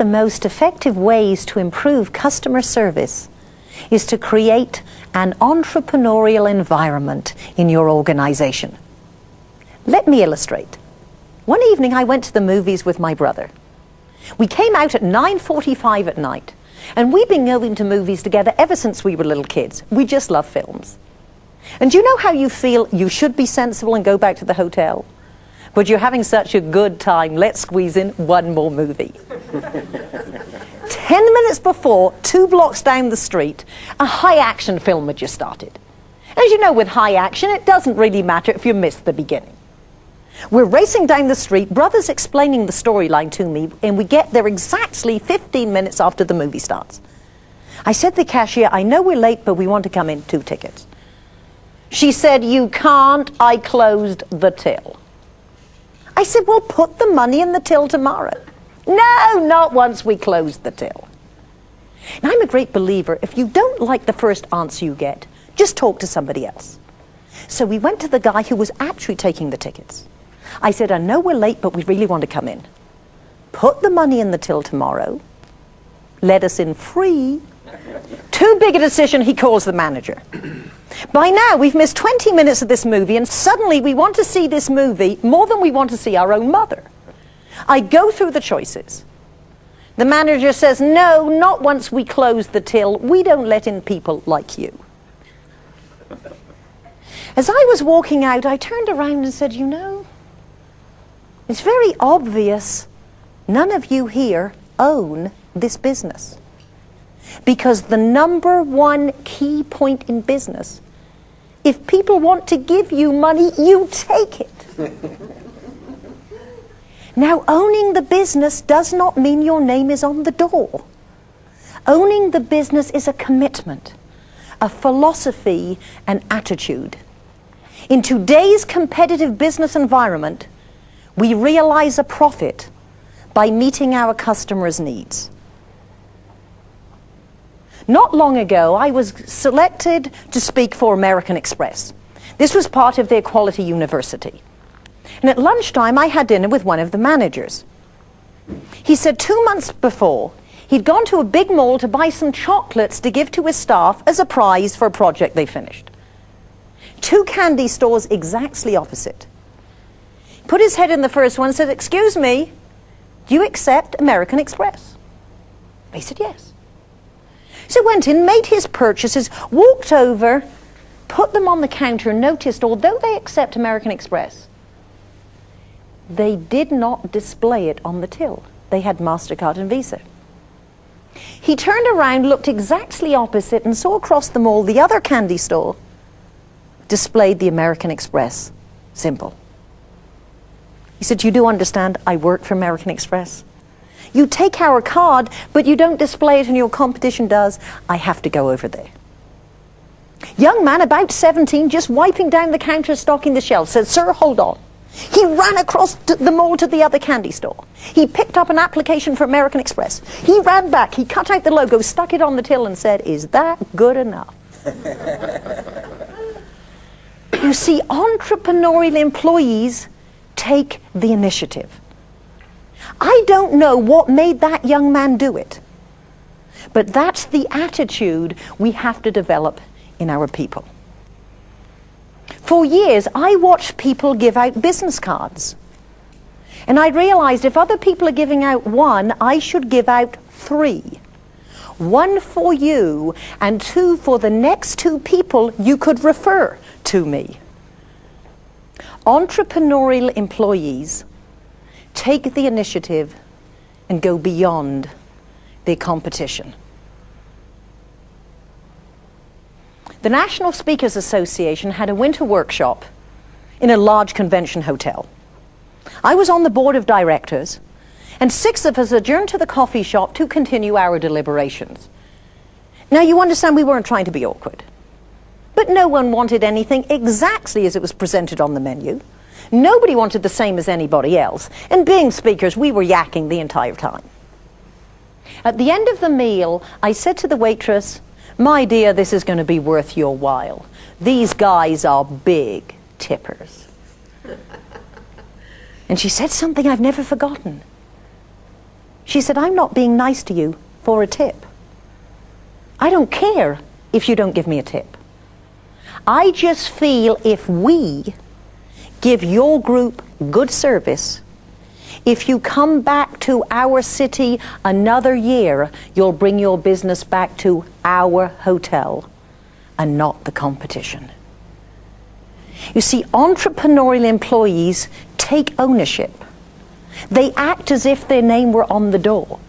the most effective ways to improve customer service is to create an entrepreneurial environment in your organization. Let me illustrate. One evening I went to the movies with my brother. We came out at 9:45 at night, and we've been going to movies together ever since we were little kids. We just love films. And do you know how you feel you should be sensible and go back to the hotel? But you're having such a good time, let's squeeze in one more movie. 10 minutes before, 2 blocks down the street, a high-action film had just started. As you know, with high action, it doesn't really matter if you miss the beginning. We're racing down the street, brother's explaining the storyline to me, and we get there exactly 15 minutes after the movie starts. I said to the cashier, I know we're late, but we want to come in, 2 tickets. She said, you can't, I closed the till. I said, well, put the money in the till tomorrow. No, not once we close the till. Now, I'm a great believer, if you don't like the first answer you get, just talk to somebody else. So we went to the guy who was actually taking the tickets. I said, I know we're late, but we really want to come in. Put the money in the till tomorrow. Let us in free. Too big a decision, he calls the manager. By now, we've missed 20 minutes of this movie, and suddenly we want to see this movie more than we want to see our own mother. I go through the choices. The manager says, no, not once we close the till. We don't let in people like you. As I was walking out, I turned around and said, you know, it's very obvious none of you here own this business. Because the number one key point in business, if people want to give you money, you take it. Now, owning the business does not mean your name is on the door. Owning the business is a commitment, a philosophy, an attitude. In today's competitive business environment, we realize a profit by meeting our customers' needs. Not long ago, I was selected to speak for American Express. This was part of their Quality University. And at lunchtime, I had dinner with one of the managers. He said 2 months before, he'd gone to a big mall to buy some chocolates to give to his staff as a prize for a project they finished. 2 candy stores exactly opposite. Put his head in the first one and said, excuse me, do you accept American Express? They said yes. So went in, made his purchases, walked over, put them on the counter, and noticed, although they accept American Express, they did not display it on the till. They had MasterCard and Visa. He turned around, looked exactly opposite, and saw across the mall the other candy store displayed the American Express symbol. He said, you do understand I work for American Express? You take our card, but you don't display it and your competition does. I have to go over there. Young man, about 17, just wiping down the counter, stocking the shelves, said, sir, hold on. He ran across the mall to the other candy store. He picked up an application for American Express. He ran back, he cut out the logo, stuck it on the till and said, is that good enough? You see, entrepreneurial employees take the initiative. I don't know what made that young man do it, but that's the attitude we have to develop in our people. For years, I watched people give out business cards. And I realized if other people are giving out 1, I should give out 3. 1 for you, and 2 for the next 2 people you could refer to me. Entrepreneurial employees take the initiative and go beyond their competition. The National Speakers Association had a winter workshop in a large convention hotel. I was on the board of directors, and 6 of us adjourned to the coffee shop to continue our deliberations. Now, you understand we weren't trying to be awkward, but no one wanted anything exactly as it was presented on the menu. Nobody wanted the same as anybody else, and being speakers, we were yakking the entire time. At the end of the meal, I said to the waitress, my dear, this is going to be worth your while. These guys are big tippers. And she said something I've never forgotten. She said, I'm not being nice to you for a tip. I don't care if you don't give me a tip. I just feel if we give your group good service, if you come back to our city another year, you'll bring your business back to our hotel and not the competition. You see, entrepreneurial employees take ownership. They act as if their name were on the door.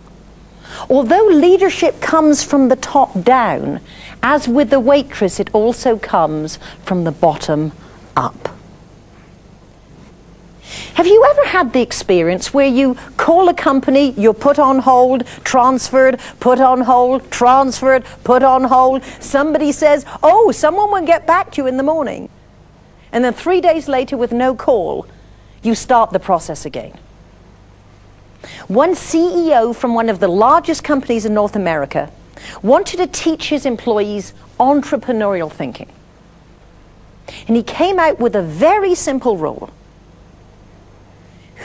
Although leadership comes from the top down, as with the waitress, it also comes from the bottom up. Have you ever had the experience where you call a company, you're put on hold, transferred, put on hold, transferred, put on hold. Somebody says, oh, someone will get back to you in the morning. And then 3 days later, with no call, you start the process again. One CEO from one of the largest companies in North America wanted to teach his employees entrepreneurial thinking. And he came out with a very simple rule.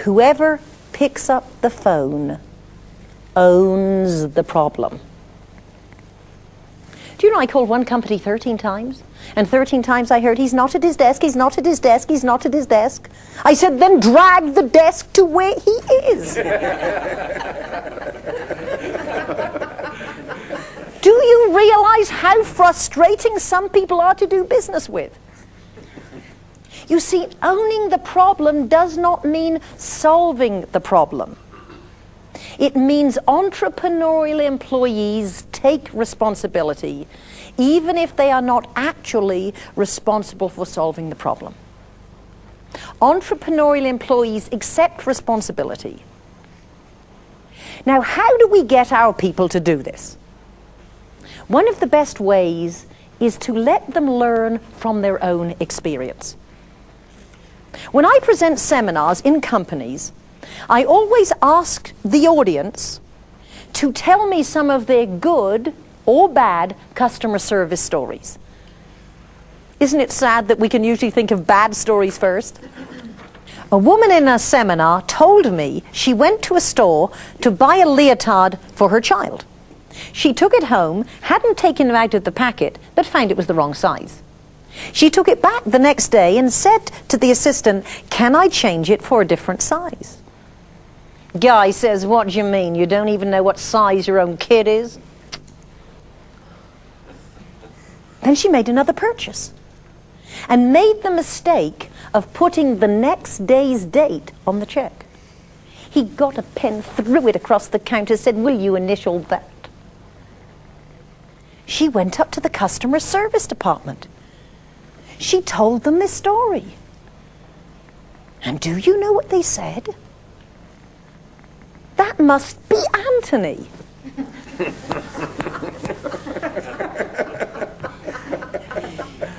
Whoever picks up the phone owns the problem. Do you know I called one company 13 times? And 13 times I heard, he's not at his desk, he's not at his desk, he's not at his desk. I said, then drag the desk to where he is. Do you realize how frustrating some people are to do business with? You see, owning the problem does not mean solving the problem. It means entrepreneurial employees take responsibility, even if they are not actually responsible for solving the problem. Entrepreneurial employees accept responsibility. Now, how do we get our people to do this? One of the best ways is to let them learn from their own experience. When I present seminars in companies, I always ask the audience to tell me some of their good or bad customer service stories. Isn't it sad that we can usually think of bad stories first? A woman in a seminar told me she went to a store to buy a leotard for her child. She took it home, hadn't taken it out of the packet, but found it was the wrong size. She took it back the next day and said to the assistant, "Can I change it for a different size?" Guy says, "What do you mean? You don't even know what size your own kid is?" Then she made another purchase and made the mistake of putting the next day's date on the check. He got a pen, threw it across the counter, said, "Will you initial that?" She went up to the customer service department. She told them this story. And do you know what they said? That must be Anthony.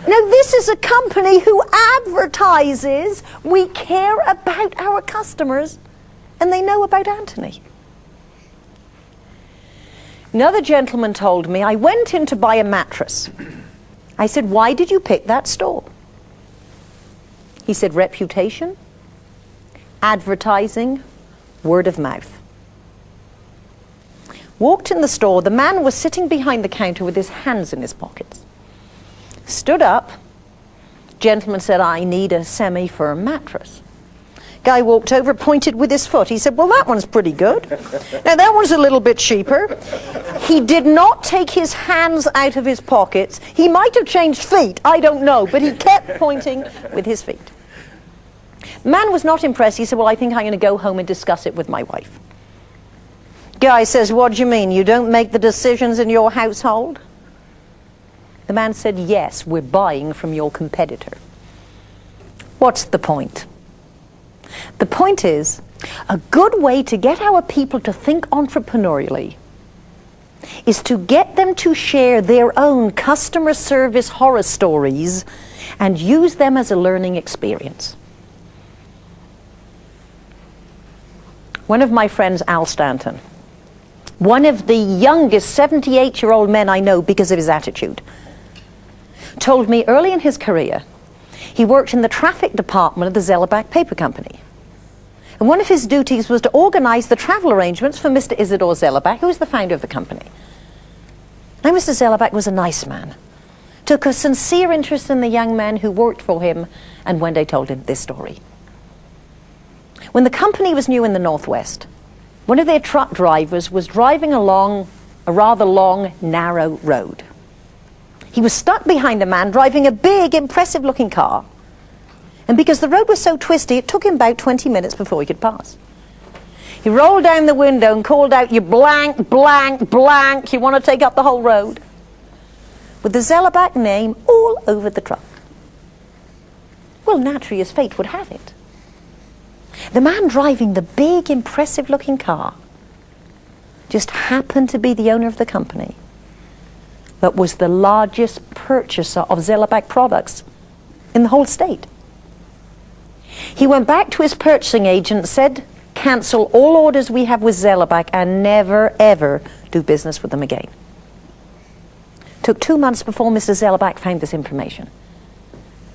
Now, this is a company who advertises we care about our customers, and they know about Anthony. Another gentleman told me, I went in to buy a mattress. I said, "Why did you pick that store?" He said, "Reputation, advertising, word of mouth." Walked in the store. The man was sitting behind the counter with his hands in his pockets. Stood up. Gentleman said, "I need a semi-firm mattress." Guy walked over, pointed with his foot. He said, "Well, that one's pretty good. Now, that one's a little bit cheaper." He did not take his hands out of his pockets. He might have changed feet, I don't know, but he kept pointing with his feet. Man was not impressed. He said, "Well, I think I'm going to go home and discuss it with my wife." Guy says, "What do you mean? You don't make the decisions in your household?" The man said, "Yes, we're buying from your competitor." What's the point? The point is, a good way to get our people to think entrepreneurially is to get them to share their own customer service horror stories and use them as a learning experience. One of my friends, Al Stanton, one of the youngest 78-year-old men I know because of his attitude, told me early in his career he worked in the traffic department of the Zellerbach Paper Company. And one of his duties was to organize the travel arrangements for Mr. Isidore Zellerbach, who was the founder of the company. Now, Mr. Zellerbach was a nice man, took a sincere interest in the young man who worked for him, and one day told him this story. When the company was new in the Northwest, one of their truck drivers was driving along a rather long, narrow road. He was stuck behind a man driving a big, impressive-looking car. And because the road was so twisty, it took him about 20 minutes before he could pass. He rolled down the window and called out, "You blank, blank, blank, you want to take up the whole road?" With the Zellerbach name all over the truck. Well, naturally, as fate would have it, the man driving the big, impressive-looking car just happened to be the owner of the company that was the largest purchaser of Zellerbach products in the whole state. He went back to his purchasing agent and said, "Cancel all orders we have with Zellerbach and never, ever do business with them again." Took 2 months before Mr. Zellerbach found this information.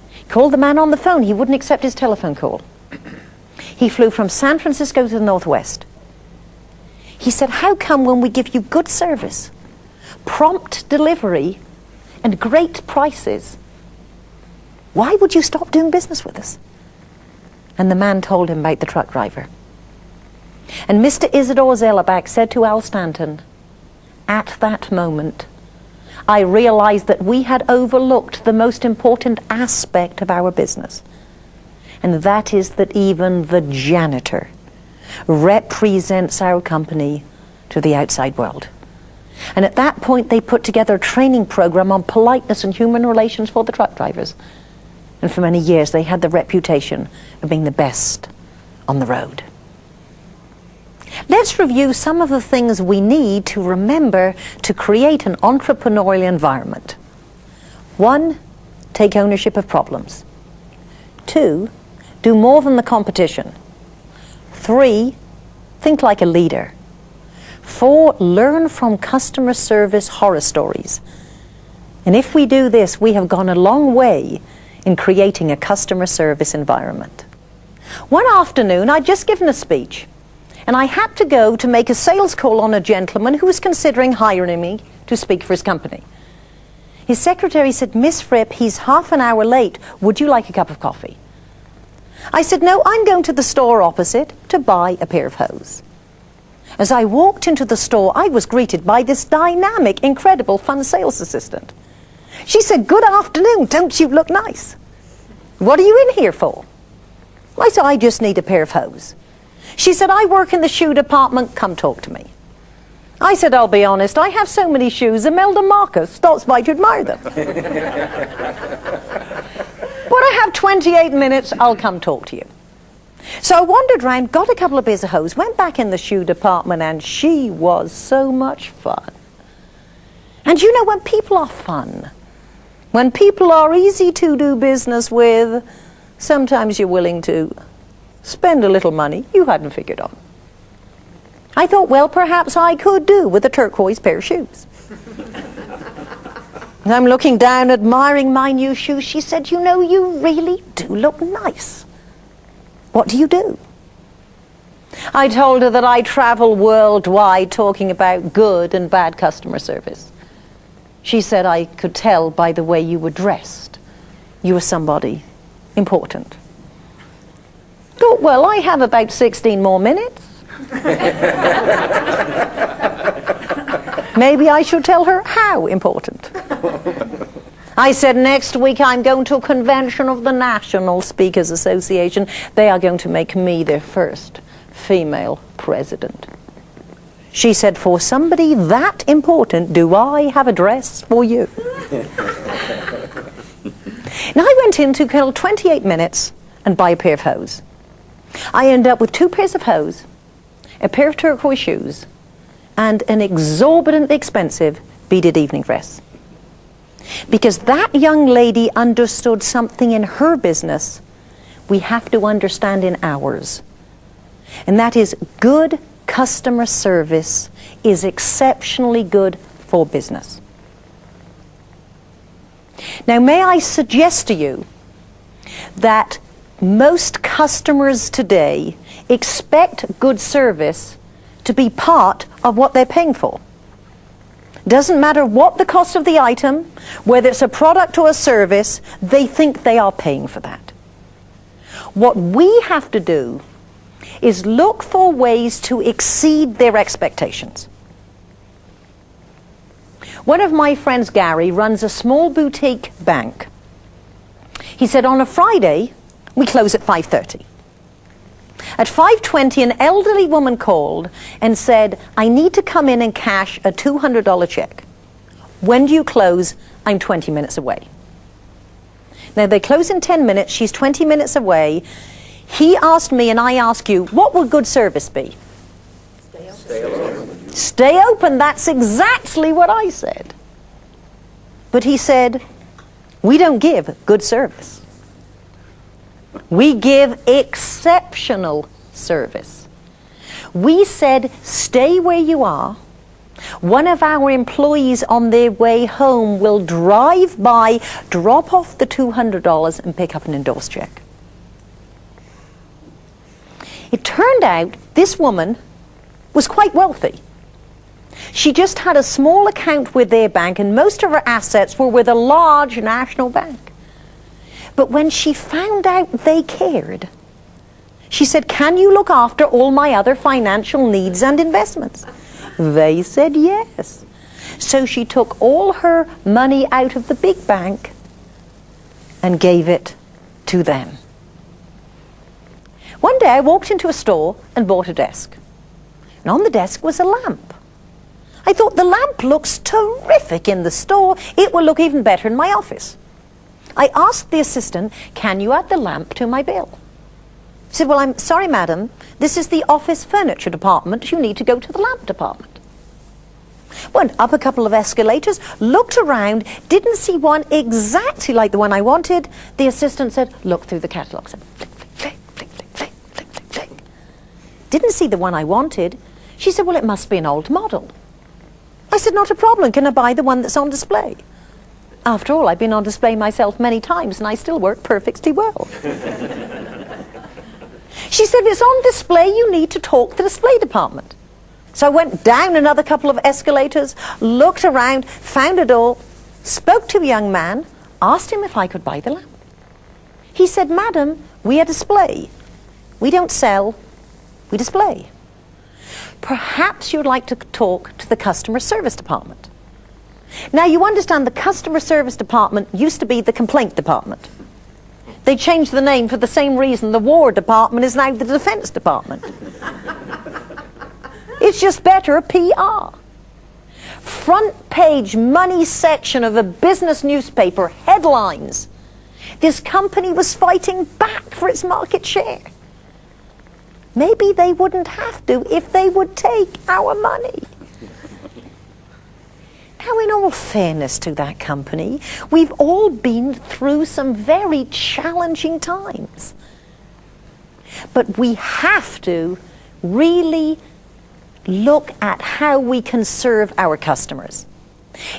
He called the man on the phone. He wouldn't accept his telephone call. He flew from San Francisco to the Northwest. He said, "How come when we give you good service, prompt delivery, and great prices, why would you stop doing business with us?" And the man told him about the truck driver. And Mr. Isidore Zellerbach said to Al Stanton, "At that moment, I realized that we had overlooked the most important aspect of our business. And that is that even the janitor represents our company to the outside world." And at that point, they put together a training program on politeness and human relations for the truck drivers. And for many years, they had the reputation of being the best on the road. Let's review some of the things we need to remember to create an entrepreneurial environment. 1, take ownership of problems. 2, do more than the competition. 3, think like a leader. 4, learn from customer service horror stories. And if we do this, we have gone a long way in creating a customer service environment. One afternoon, I'd just given a speech, and I had to go to make a sales call on a gentleman who was considering hiring me to speak for his company. His secretary said, "Miss Fripp, he's half an hour late. Would you like a cup of coffee?" I said, "No, I'm going to the store opposite to buy a pair of hose." As I walked into the store, I was greeted by this dynamic, incredible, fun sales assistant. She said, "Good afternoon, don't you look nice? What are you in here for?" I said, "I just need a pair of hose." She said, "I work in the shoe department, come talk to me." I said, "I'll be honest, I have so many shoes, Imelda Marcus stops by to admire them. But I have 28 minutes, I'll come talk to you." So I wandered around, got a couple of pairs of hose, went back in the shoe department, and she was so much fun. And you know, when people are fun, when people are easy to do business with, sometimes you're willing to spend a little money you hadn't figured on. I thought, well, perhaps I could do with a turquoise pair of shoes. And I'm looking down, admiring my new shoes. She said, "You know, you really do look nice. What do you do?" I told her that I travel worldwide talking about good and bad customer service. She said, "I could tell by the way you were dressed. You were somebody important." Thought, well, I have about 16 more minutes. Maybe I should tell her how important. I said, "Next week I'm going to a convention of the National Speakers Association. They are going to make me their first female president." She said, "For somebody that important, do I have a dress for you?" Now I went in to kill 28 minutes and buy a pair of hose. I ended up with 2 pairs of hose, a pair of turquoise shoes, and an exorbitantly expensive beaded evening dress. Because that young lady understood something in her business we have to understand in ours. And that is, good customer service is exceptionally good for business. Now, may I suggest to you that most customers today expect good service to be part of what they're paying for. Doesn't matter what the cost of the item, whether it's a product or a service, they think they are paying for that. What we have to do is look for ways to exceed their expectations. One of my friends, Gary, runs a small boutique bank. He said on a Friday, we close at 5:30. At 5:20, an elderly woman called and said, I need to come in and cash a $200 check. When do you close? I'm 20 minutes away. Now, they close in 10 minutes. She's 20 minutes away. He asked me, and I ask you, what would good service be? Stay open. Stay open. That's exactly what I said. But he said, we don't give good service. We give exceptional service. We said, stay where you are. One of our employees on their way home will drive by, drop off the $200 and pick up an endorsed check. It turned out this woman was quite wealthy. She just had a small account with their bank, and most of her assets were with a large national bank. But when she found out they cared, she said, can you look after all my other financial needs and investments? They said yes. So she took all her money out of the big bank and gave it to them. One day I walked into a store and bought a desk. And on the desk was a lamp. I thought, the lamp looks terrific in the store. It will look even better in my office. I asked the assistant, can you add the lamp to my bill? She said, well, I'm sorry, madam. This is the office furniture department. You need to go to the lamp department. Went up a couple of escalators, looked around, didn't see one exactly like the one I wanted. The assistant said, look through the catalogue. Said, flick, flick, flick, flick, flick, flick, flick, flick. Didn't see the one I wanted. She said, well, it must be an old model. I said, not a problem. Can I buy the one that's on display? After all, I've been on display myself many times, and I still work perfectly well. She said, if it's on display, you need to talk to the display department. So I went down another couple of escalators, looked around, found a door, spoke to a young man, asked him if I could buy the lamp. He said, madam, we are display. We don't sell, we display. Perhaps you'd like to talk to the customer service department. Now, you understand the customer service department used to be the complaint department. They changed the name for the same reason the War Department is now the Defense Department. It's just better PR. Front page money section of a business newspaper, headlines. This company was fighting back for its market share. Maybe they wouldn't have to if they would take our money. Now, in all fairness to that company, we've all been through some very challenging times. But we have to really look at how we can serve our customers.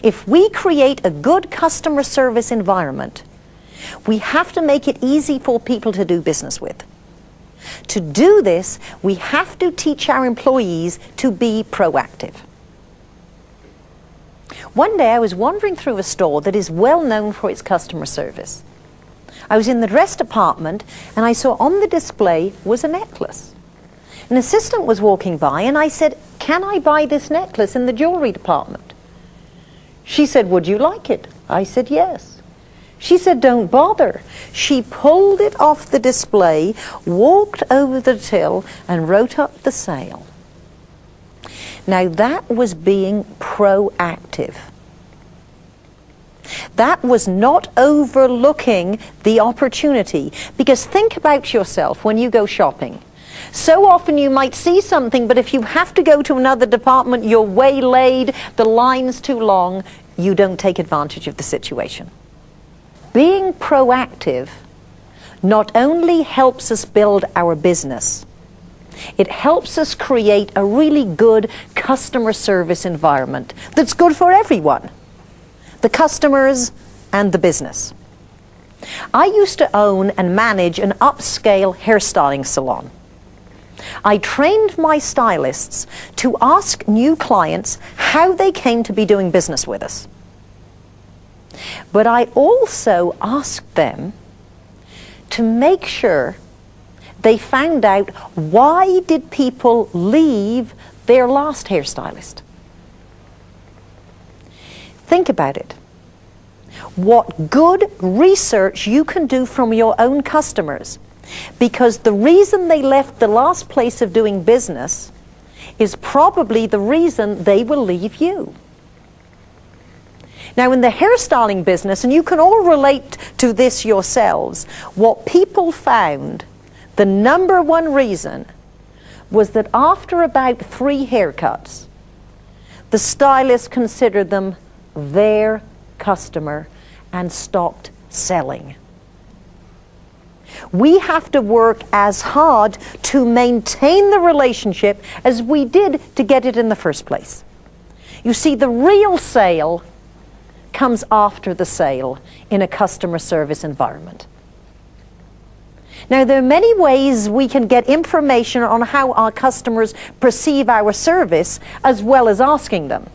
If we create a good customer service environment, we have to make it easy for people to do business with. To do this, we have to teach our employees to be proactive. One day I was wandering through a store that is well known for its customer service. I was in the dress department, and I saw on the display was a necklace. An assistant was walking by, and I said, can I buy this necklace in the jewelry department? She said, would you like it? I said, yes. She said, don't bother. She pulled it off the display, walked over the till, and wrote up the sale. Now, that was being proactive. That was not overlooking the opportunity. Because think about yourself when you go shopping. So often you might see something, but if you have to go to another department, you're waylaid, the line's too long, you don't take advantage of the situation. Being proactive not only helps us build our business, it helps us create a really good customer service environment that's good for everyone, the customers and the business. I used to own and manage an upscale hairstyling salon. I trained my stylists to ask new clients how they came to be doing business with us. But I also asked them to make sure they found out why did people leave their last hairstylist. Think about it. What good research you can do from your own customers, because the reason they left the last place of doing business is probably the reason they will leave you. Now, in the hairstyling business, and you can all relate to this yourselves, what people found, the number one reason, was that after about 3 haircuts, the stylist considered them their customer and stopped selling. We have to work as hard to maintain the relationship as we did to get it in the first place. You see, the real sale comes after the sale in a customer service environment. Now, there are many ways we can get information on how our customers perceive our service, as well as asking them.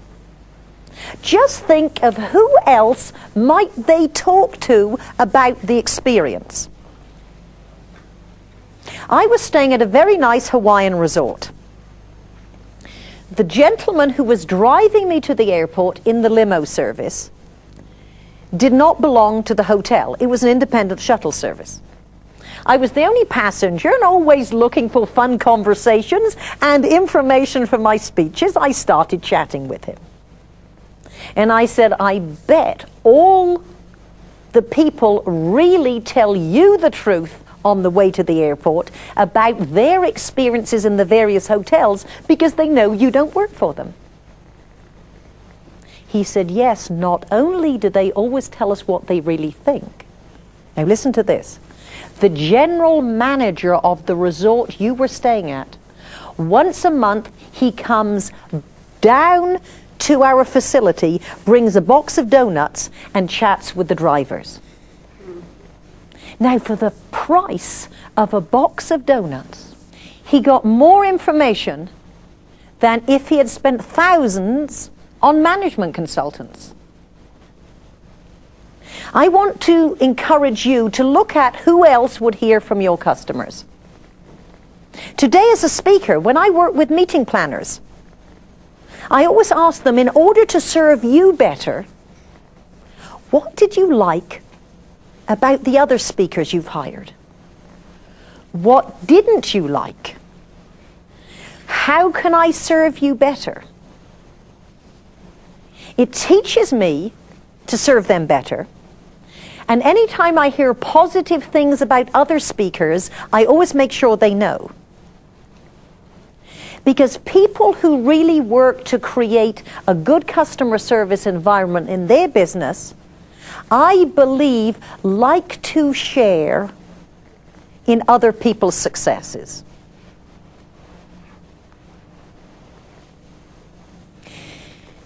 Just think of who else might they talk to about the experience. I was staying at a very nice Hawaiian resort. The gentleman who was driving me to the airport in the limo service did not belong to the hotel. It was an independent shuttle service. I was the only passenger, and always looking for fun conversations and information for my speeches. I started chatting with him. And I said, I bet all the people really tell you the truth on the way to the airport about their experiences in the various hotels because they know you don't work for them. He said, yes, not only do they always tell us what they really think. Now listen to this. The general manager of the resort you were staying at, once a month he comes down to our facility, brings a box of donuts and chats with the drivers. Now, for the price of a box of donuts, he got more information than if he had spent thousands on management consultants. I want to encourage you to look at who else would hear from your customers. Today, as a speaker, when I work with meeting planners, I always ask them, in order to serve you better, what did you like about the other speakers you've hired? What didn't you like? How can I serve you better? It teaches me to serve them better. And anytime I hear positive things about other speakers, I always make sure they know. Because people who really work to create a good customer service environment in their business, I believe, like to share in other people's successes.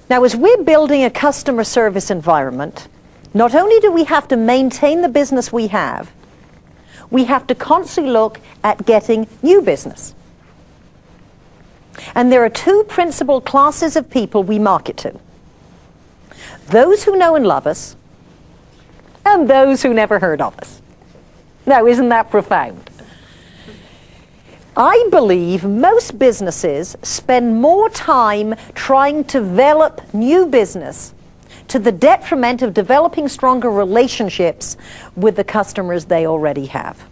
Now, as we're building a customer service environment, not only do we have to maintain the business we have to constantly look at getting new business. And there are 2 principal classes of people we market to. Those who know and love us, and those who never heard of us. Now, isn't that profound? I believe most businesses spend more time trying to develop new business to the detriment of developing stronger relationships with the customers they already have.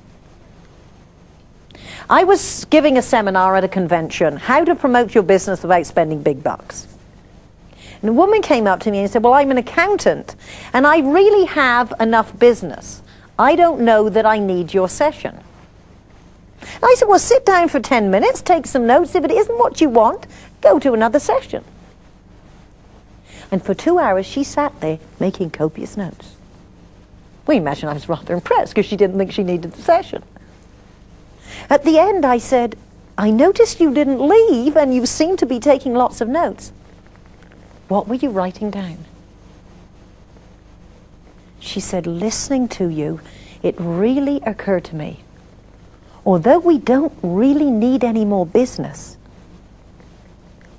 I was giving a seminar at a convention, how to promote your business without spending big bucks. And a woman came up to me and said, well, I'm an accountant, and I really have enough business. I don't know that I need your session. And I said, well, sit down for 10 minutes, take some notes. If it isn't what you want, go to another session. And for 2 hours, she sat there making copious notes. Well, imagine I was rather impressed because she didn't think she needed the session. At the end, I said, I noticed you didn't leave and you seem to be taking lots of notes. What were you writing down? She said, listening to you, it really occurred to me. although we don't really need any more business,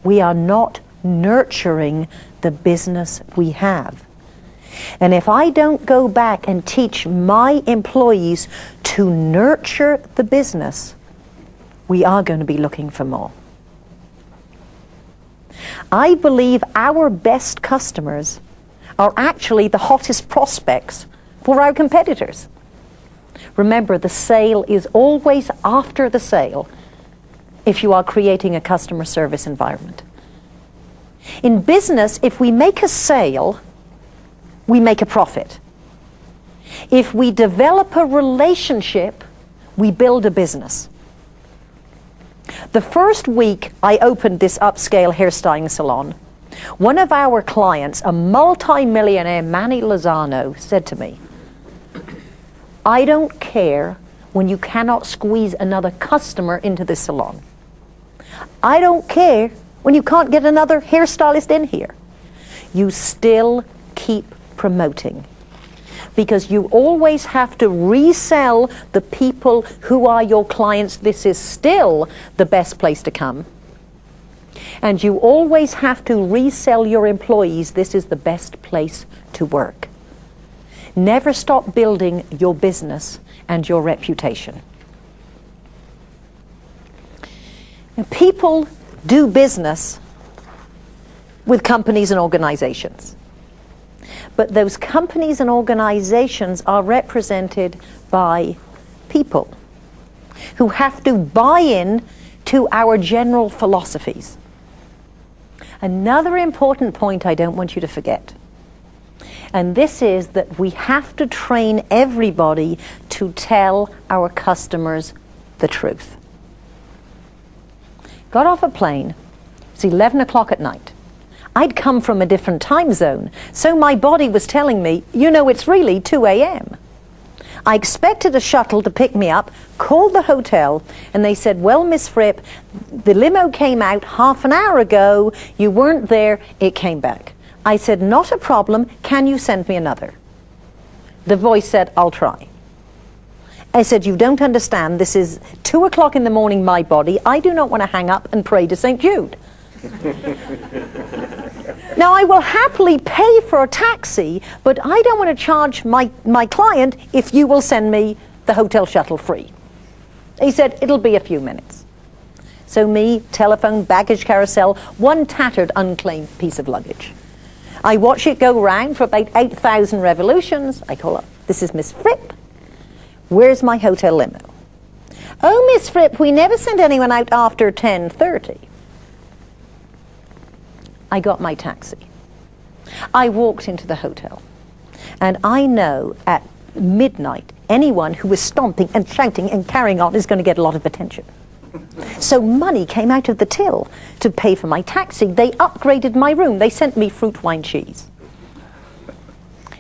we are not nurturing the business we have. And if I don't go back and teach my employees to nurture the business, we are going to be looking for more. I believe our best customers are actually the hottest prospects for our competitors. Remember, the sale is always after the sale if you are creating a customer service environment. In business, if we make a sale, we make a profit. If we develop a relationship, we build a business. The first week I opened this upscale hairstyling salon, one of our clients, a multi-millionaire, Manny Lozano, said to me, "I don't care when you cannot squeeze another customer into this salon. I don't care when you can't get another hairstylist in here. You still keep promoting, because you always have to resell the people who are your clients. This is still the best place to come. And you always have to resell your employees. This is the best place to work. Never stop building your business and your reputation." And people do business with companies and organizations. But those companies and organizations are represented by people who have to buy in to our general philosophies. Another important point I don't want you to forget, and this is that we have to train everybody to tell our customers the truth. Got off a plane, it's 11 o'clock at night. I'd come from a different time zone, so my body was telling me, you know, it's really 2 a.m. I expected a shuttle to pick me up, called the hotel, and they said, "Well, Miss Fripp, the limo came out half an hour ago, you weren't there, it came back." I said, "Not a problem, can you send me another?" The voice said, "I'll try." I said, "You don't understand, this is 2 o'clock in the morning, my body, I do not want to hang up and pray to St. Jude." Now, I will happily pay for a taxi, but I don't want to charge my client if you will send me the hotel shuttle free. He said, "It'll be a few minutes." So me, telephone, baggage carousel, one tattered, unclaimed piece of luggage. I watch it go round for about 8,000 revolutions. I call up, "This is Miss Fripp. Where's my hotel limo?" "Oh, Miss Fripp, we never send anyone out after 10:30. I got my taxi. I walked into the hotel. And I know at midnight, anyone who is stomping and shouting and carrying on is going to get a lot of attention. So money came out of the till to pay for my taxi. They upgraded my room. They sent me fruit, wine, cheese.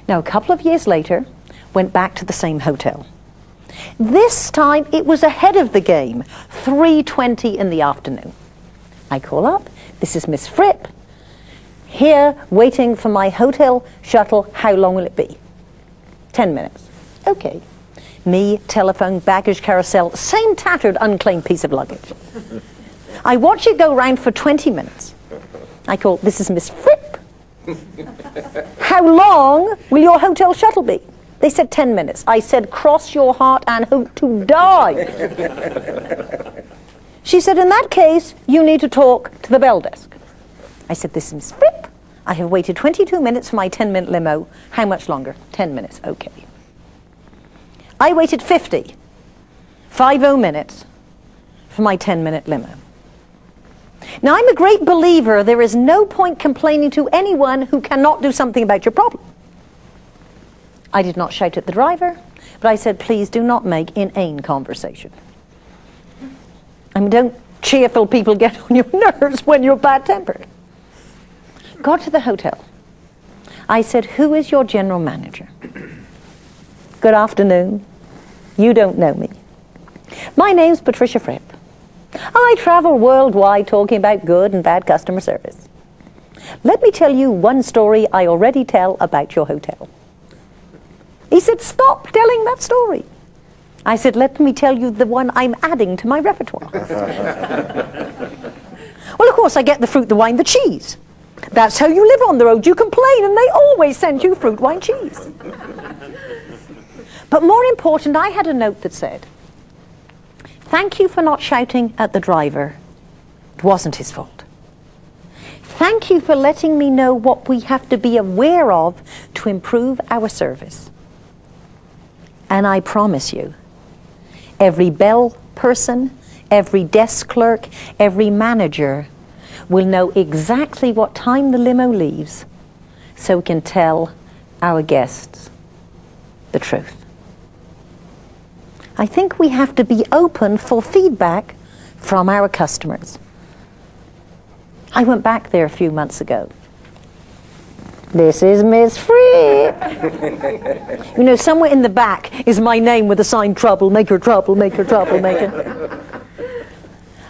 Now, a couple of years later, went back to the same hotel. This time, it was ahead of the game, 3:20 in the afternoon. I call up, "This is Miss Fripp. Here, waiting for my hotel shuttle. How long will it be?" 10 minutes. Okay. Me, telephone, baggage carousel, same tattered, unclaimed piece of luggage. I watch it go round for 20 minutes. I call, "This is Miss Fripp. How long will your hotel shuttle be?" They said 10 minutes. I said, "Cross your heart and hope to die." She said, "In that case, you need to talk to the bell desk." I said, "This is Miss Fripp. I have waited 22 minutes for my 10-minute limo. How much longer?" 10 minutes. Okay. I waited 50 minutes for my 10-minute limo. Now, I'm a great believer there is no point complaining to anyone who cannot do something about your problem. I did not shout at the driver, but I said, "Please do not make inane conversation." I mean, don't cheerful people get on your nerves when you're bad-tempered. Got to the hotel. I said, "Who is your general manager?" "Good afternoon. You don't know me." "My name's Patricia Fripp. I travel worldwide talking about good and bad customer service. Let me tell you one story I already tell about your hotel." He said, "Stop telling that story." I said, let me tell you the one I'm adding to my repertoire. Well, of course, I get the fruit, the wine, the cheese. That's how you live on the road. You complain, and they always send you fruit, wine, cheese. But more important, I had a note that said, thank you for not shouting at the driver. It wasn't his fault. Thank you for letting me know what we have to be aware of to improve our service. And I promise you, every bell person, every desk clerk, every manager will know exactly what time the limo leaves so we can tell our guests the truth. I think we have to be open for feedback from our customers. I went back there a few months ago. This is Miss Fripp. You know, somewhere in the back is my name with the sign troublemaker, troublemaker, troublemaker.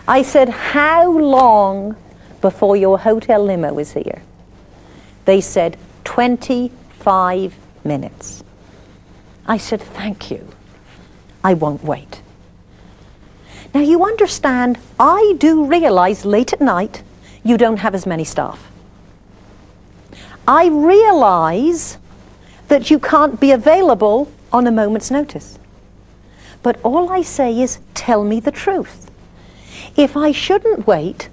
I said, how long before your hotel limo is here? They said, 25 minutes. I said, thank you. I won't wait. Now you understand, I do realize late at night you don't have as many staff. I realize that you can't be available on a moment's notice. But all I say is, tell me the truth. If I shouldn't wait,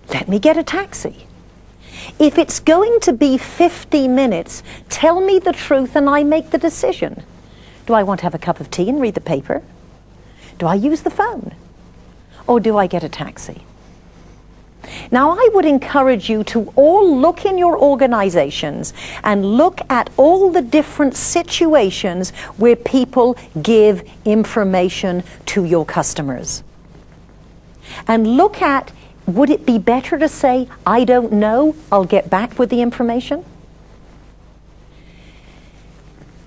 let me get a taxi. If it's going to be 50 minutes, tell me the truth and I make the decision. Do I want to have a cup of tea and read the paper? Do I use the phone? Or do I get a taxi? Now, I would encourage you to all look in your organizations and look at all the different situations where people give information to your customers. And look at, would it be better to say, I don't know, I'll get back with the information?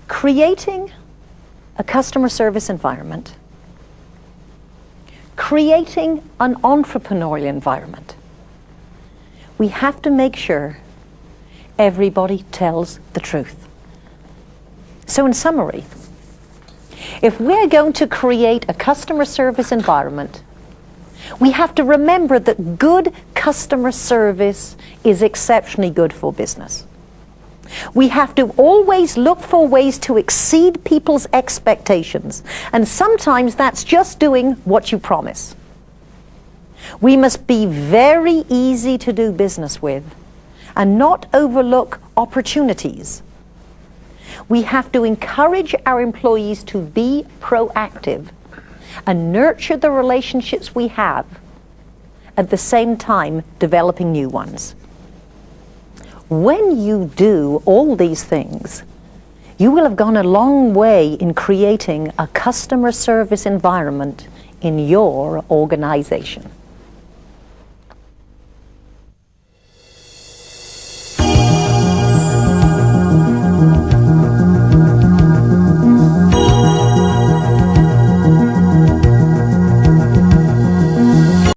Creating a customer service environment, creating an entrepreneurial environment, we have to make sure everybody tells the truth. So in summary, if we're going to create a customer service environment, we have to remember that good customer service is exceptionally good for business. We have to always look for ways to exceed people's expectations, and sometimes that's just doing what you promise. We must be very easy to do business with and not overlook opportunities. We have to encourage our employees to be proactive and nurture the relationships we have, at the same time developing new ones. When you do all these things, you will have gone a long way in creating a customer service environment in your organization.